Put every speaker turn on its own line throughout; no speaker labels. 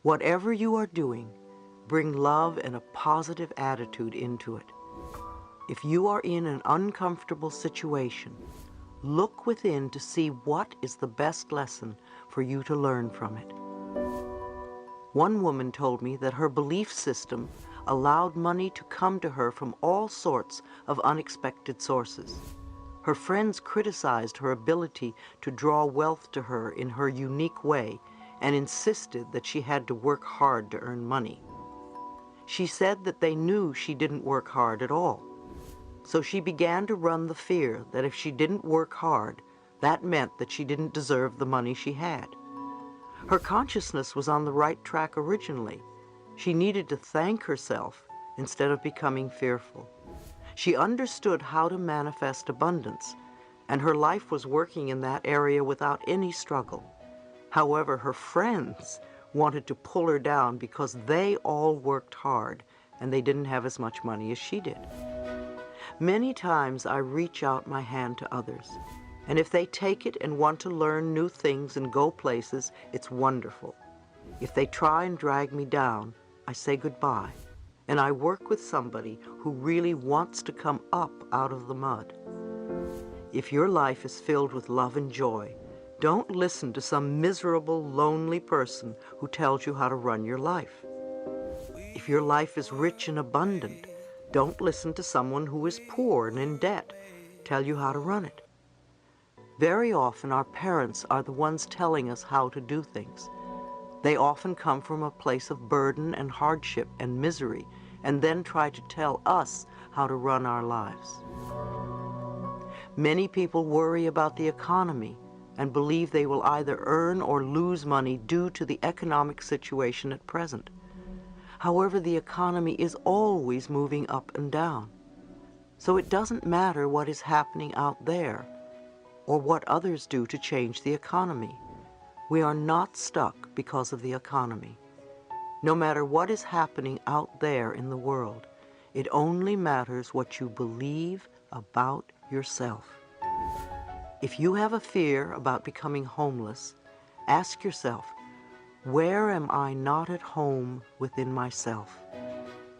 Whatever you are doing, bring love and a positive attitude into it. If you are in an uncomfortable situation, look within to see what is the best lesson for you to learn from it. One woman told me that her belief system allowed money to come to her from all sorts of unexpected sources. Her friends criticized her ability to draw wealth to her in her unique way and insisted that she had to work hard to earn money. She said that they knew she didn't work hard at all. So she began to run the fear that if she didn't work hard, that meant that she didn't deserve the money she had. Her consciousness was on the right track originally. She needed to thank herself instead of becoming fearful. She understood how to manifest abundance, and her life was working in that area without any struggle. However, her friends wanted to pull her down because they all worked hard and they didn't have as much money as she did. Many times I reach out my hand to others, and if they take it and want to learn new things and go places, it's wonderful. If they try and drag me down, I say goodbye, and I work with somebody who really wants to come up out of the mud. If your life is filled with love and joy, don't listen to some miserable, lonely person who tells you how to run your life. If your life is rich and abundant, don't listen to someone who is poor and in debt tell you how to run it. Very often our parents are the ones telling us how to do things. They often come from a place of burden and hardship and misery, and then try to tell us how to run our lives. Many people worry about the economy and believe they will either earn or lose money due to the economic situation at present. However, the economy is always moving up and down. So it doesn't matter what is happening out there or what others do to change the economy. We are not stuck because of the economy. No matter what is happening out there in the world, it only matters what you believe about yourself. If you have a fear about becoming homeless, ask yourself, where am I not at home within myself?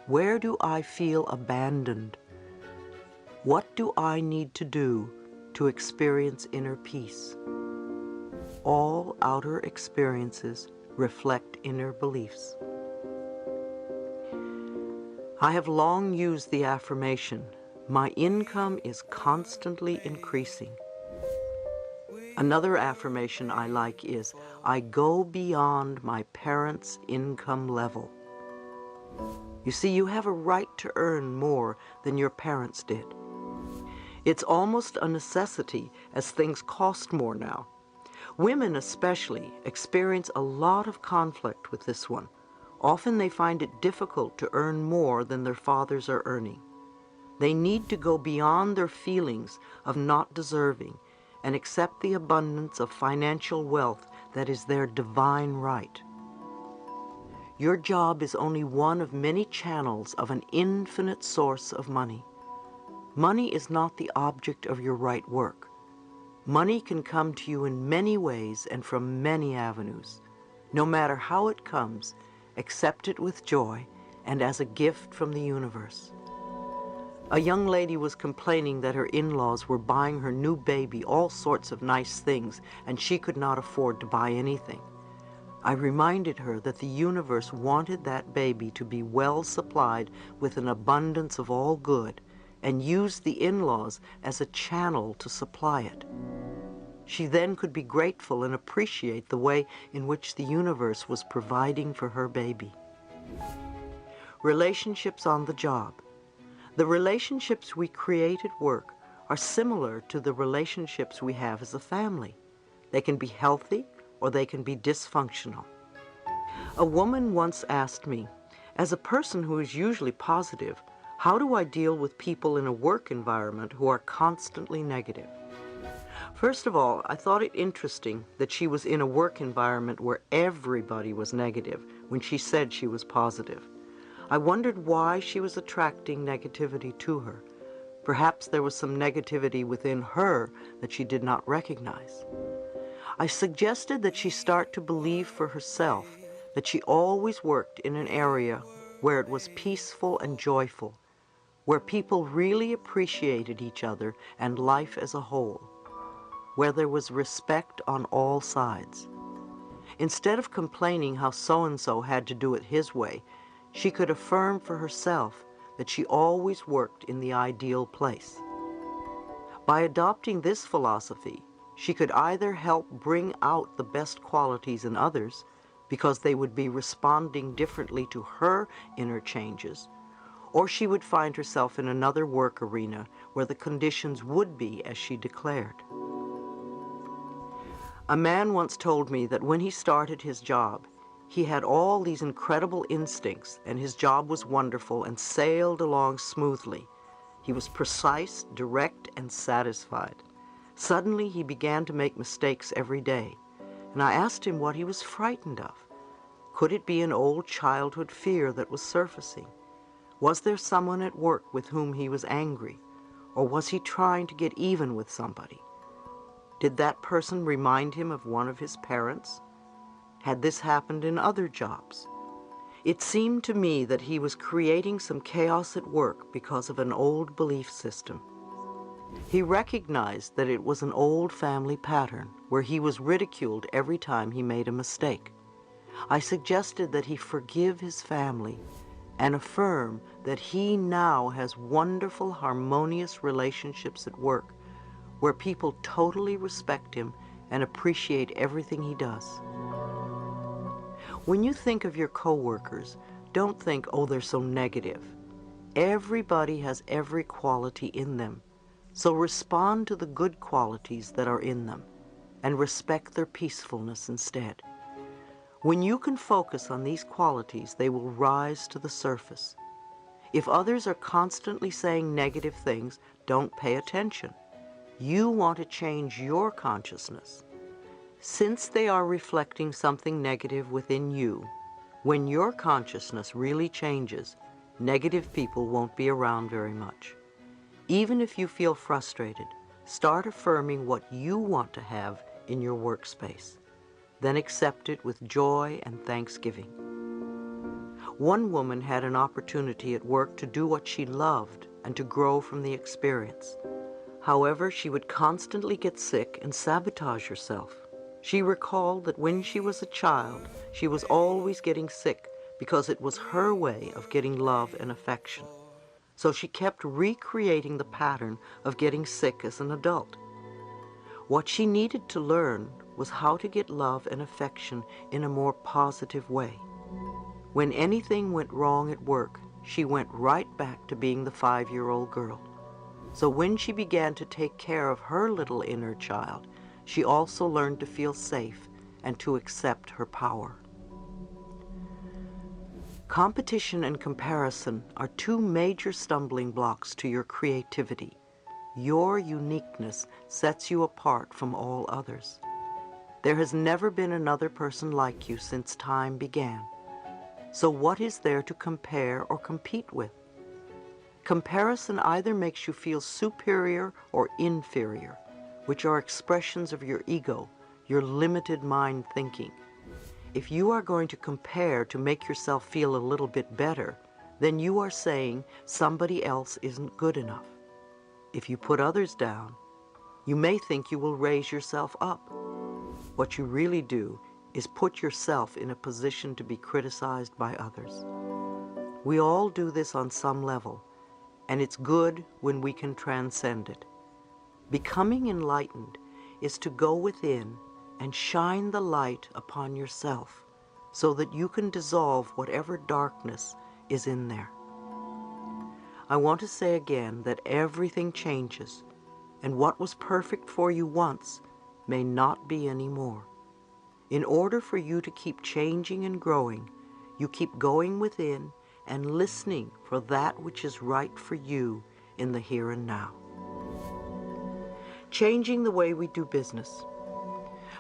Where do I feel abandoned? What do I need to do to experience inner peace? All outer experiences reflect inner beliefs. I have long used the affirmation, my income is constantly increasing. Another affirmation I like is, I go beyond my parents' income level. You see, you have a right to earn more than your parents did. It's almost a necessity as things cost more now. Women especially experience a lot of conflict with this one. Often they find it difficult to earn more than their fathers are earning. They need to go beyond their feelings of not deserving and accept the abundance of financial wealth that is their divine right. Your job is only one of many channels of an infinite source of money. Money is not the object of your right work. Money can come to you in many ways and from many avenues. No matter how it comes, accept it with joy and as a gift from the universe. A young lady was complaining that her in-laws were buying her new baby all sorts of nice things and she could not afford to buy anything. I reminded her that the universe wanted that baby to be well supplied with an abundance of all good and used the in-laws as a channel to supply it. She then could be grateful and appreciate the way in which the universe was providing for her baby. Relationships on the job. The relationships we create at work are similar to the relationships we have as a family. They can be healthy or they can be dysfunctional. A woman once asked me, as a person who is usually positive, how do I deal with people in a work environment who are constantly negative? First of all, I thought it interesting that she was in a work environment where everybody was negative when she said she was positive. I wondered why she was attracting negativity to her. Perhaps there was some negativity within her that she did not recognize. I suggested that she start to believe for herself that she always worked in an area where it was peaceful and joyful, where people really appreciated each other and life as a whole, where there was respect on all sides. Instead of complaining how so-and-so had to do it his way, she could affirm for herself that she always worked in the ideal place. By adopting this philosophy, she could either help bring out the best qualities in others because they would be responding differently to her inner changes, or she would find herself in another work arena where the conditions would be as she declared. A man once told me that when he started his job, he had all these incredible instincts and his job was wonderful and sailed along smoothly. He was precise, direct, and satisfied. Suddenly, he began to make mistakes every day, and I asked him what he was frightened of. Could it be an old childhood fear that was surfacing? Was there someone at work with whom he was angry, or was he trying to get even with somebody? Did that person remind him of one of his parents? Had this happened in other jobs? It seemed to me that he was creating some chaos at work because of an old belief system. He recognized that it was an old family pattern where he was ridiculed every time he made a mistake. I suggested that he forgive his family and affirm that he now has wonderful, harmonious relationships at work where people totally respect him and appreciate everything he does. When you think of your coworkers, don't think, oh, they're so negative. Everybody has every quality in them, so respond to the good qualities that are in them and respect their peacefulness instead. When you can focus on these qualities, they will rise to the surface. If others are constantly saying negative things, don't pay attention. You want to change your consciousness. Since they are reflecting something negative within you, when your consciousness really changes, negative people won't be around very much. Even if you feel frustrated, start affirming what you want to have in your workspace. Then accept it with joy and thanksgiving. One woman had an opportunity at work to do what she loved and to grow from the experience. However, she would constantly get sick and sabotage herself. She recalled that when she was a child, she was always getting sick because it was her way of getting love and affection. So she kept recreating the pattern of getting sick as an adult. What she needed to learn was how to get love and affection in a more positive way. When anything went wrong at work, she went right back to being the 5-year-old girl. So when she began to take care of her little inner child, she also learned to feel safe and to accept her power. Competition and comparison are two major stumbling blocks to your creativity. Your uniqueness sets you apart from all others. There has never been another person like you since time began. So what is there to compare or compete with? Comparison either makes you feel superior or inferior, which are expressions of your ego, your limited mind thinking. If you are going to compare to make yourself feel a little bit better, then you are saying somebody else isn't good enough. If you put others down, you may think you will raise yourself up. What you really do is put yourself in a position to be criticized by others. We all do this on some level, and it's good when we can transcend it. Becoming enlightened is to go within and shine the light upon yourself so that you can dissolve whatever darkness is in there. I want to say again that everything changes, and what was perfect for you once may not be anymore. In order for you to keep changing and growing, you keep going within and listening for that which is right for you in the here and now. Changing the way we do business.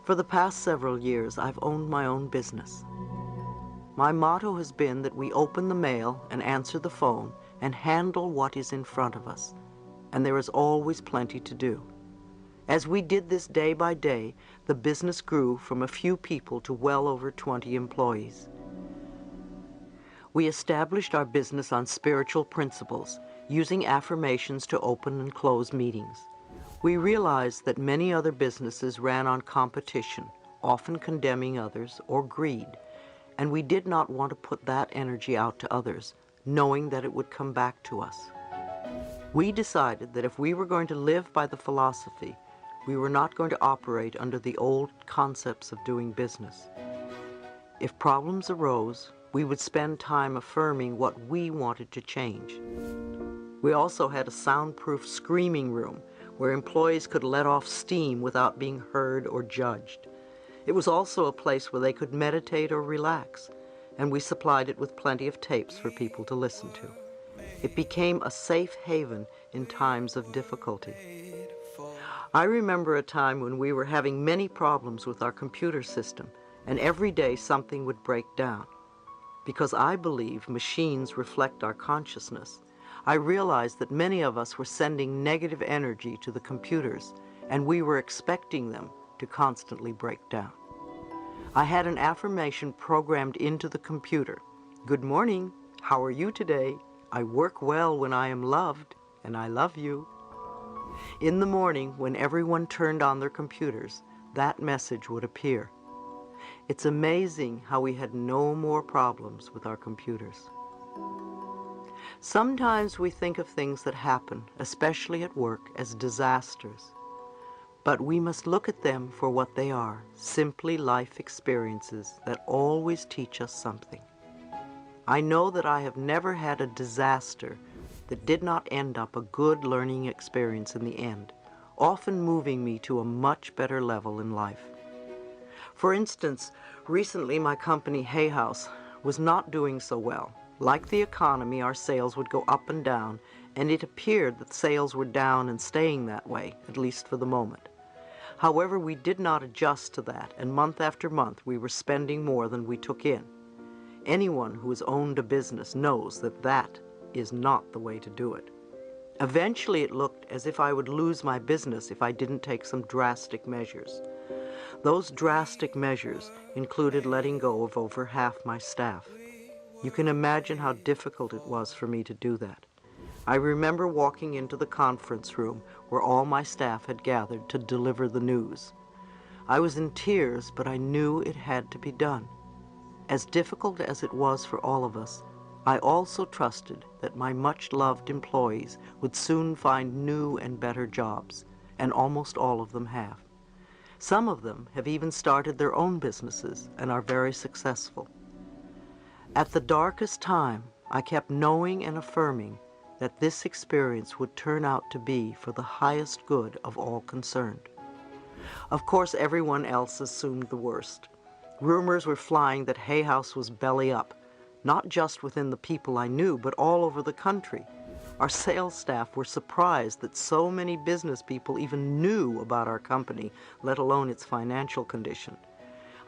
For the past several years, I've owned my own business. My motto has been that we open the mail and answer the phone and handle what is in front of us, and there is always plenty to do. As we did this day by day, the business grew from a few people to well over 20 employees. We established our business on spiritual principles, using affirmations to open and close meetings. We realized that many other businesses ran on competition, often condemning others or greed, and we did not want to put that energy out to others, knowing that it would come back to us. We decided that if we were going to live by the philosophy, we were not going to operate under the old concepts of doing business. If problems arose, we would spend time affirming what we wanted to change. We also had a soundproof screaming room where employees could let off steam without being heard or judged. It was also a place where they could meditate or relax, and we supplied it with plenty of tapes for people to listen to. It became a safe haven in times of difficulty. I remember a time when we were having many problems with our computer system, and every day something would break down. Because I believe machines reflect our consciousness, I realized that many of us were sending negative energy to the computers, and we were expecting them to constantly break down. I had an affirmation programmed into the computer. Good morning. How are you today? I work well when I am loved, and I love you. In the morning, when everyone turned on their computers, that message would appear. It's amazing how we had no more problems with our computers. Sometimes we think of things that happen, especially at work, as disasters. But we must look at them for what they are, simply life experiences that always teach us something. I know that I have never had a disaster that did not end up a good learning experience in the end, often moving me to a much better level in life. For instance, recently my company, Hay House, was not doing so well. Like the economy, our sales would go up and down, and it appeared that sales were down and staying that way, at least for the moment. However, we did not adjust to that, and month after month we were spending more than we took in. Anyone who has owned a business knows that that is not the way to do it. Eventually it looked as if I would lose my business if I didn't take some drastic measures. Those drastic measures included letting go of over half my staff. You can imagine how difficult it was for me to do that. I remember walking into the conference room where all my staff had gathered to deliver the news. I was in tears, but I knew it had to be done. As difficult as it was for all of us, I also trusted that my much-loved employees would soon find new and better jobs, and almost all of them have. Some of them have even started their own businesses and are very successful. At the darkest time, I kept knowing and affirming that this experience would turn out to be for the highest good of all concerned. Of course, everyone else assumed the worst. Rumors were flying that Hay House was belly up, not just within the people I knew, but all over the country. Our sales staff were surprised that so many business people even knew about our company, let alone its financial condition.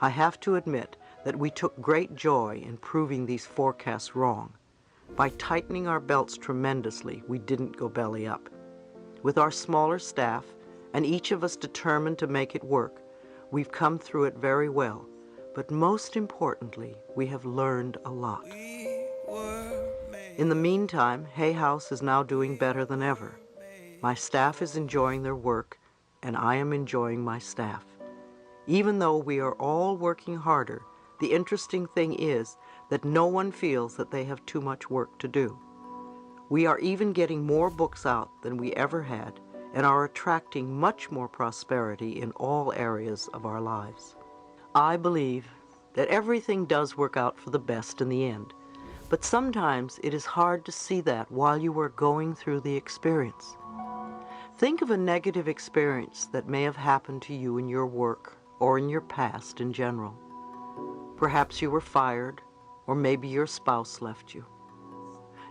I have to admit that we took great joy in proving these forecasts wrong. By tightening our belts tremendously, we didn't go belly up. With our smaller staff, and each of us determined to make it work, we've come through it very well. But most importantly, we have learned a lot. In the meantime, Hay House is now doing better than ever. My staff is enjoying their work, and I am enjoying my staff. Even though we are all working harder, the interesting thing is that no one feels that they have too much work to do. We are even getting more books out than we ever had, and are attracting much more prosperity in all areas of our lives. I believe that everything does work out for the best in the end, but sometimes it is hard to see that while you are going through the experience. Think of a negative experience that may have happened to you in your work or in your past in general. Perhaps you were fired, or maybe your spouse left you.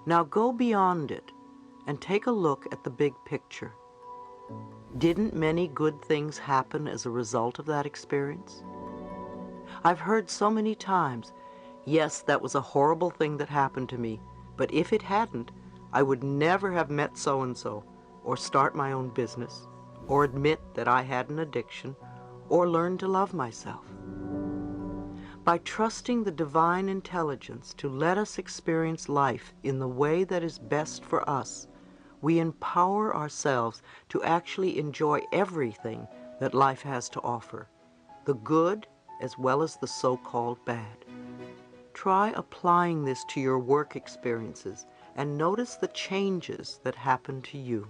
Now go beyond it and take a look at the big picture. Didn't many good things happen as a result of that experience? I've heard so many times, yes, that was a horrible thing that happened to me, but if it hadn't, I would never have met so-and-so, or start my own business, or admit that I had an addiction, or learn to love myself. By trusting the divine intelligence to let us experience life in the way that is best for us, we empower ourselves to actually enjoy everything that life has to offer, the good as well as the so-called bad. Try applying this to your work experiences and notice the changes that happen to you.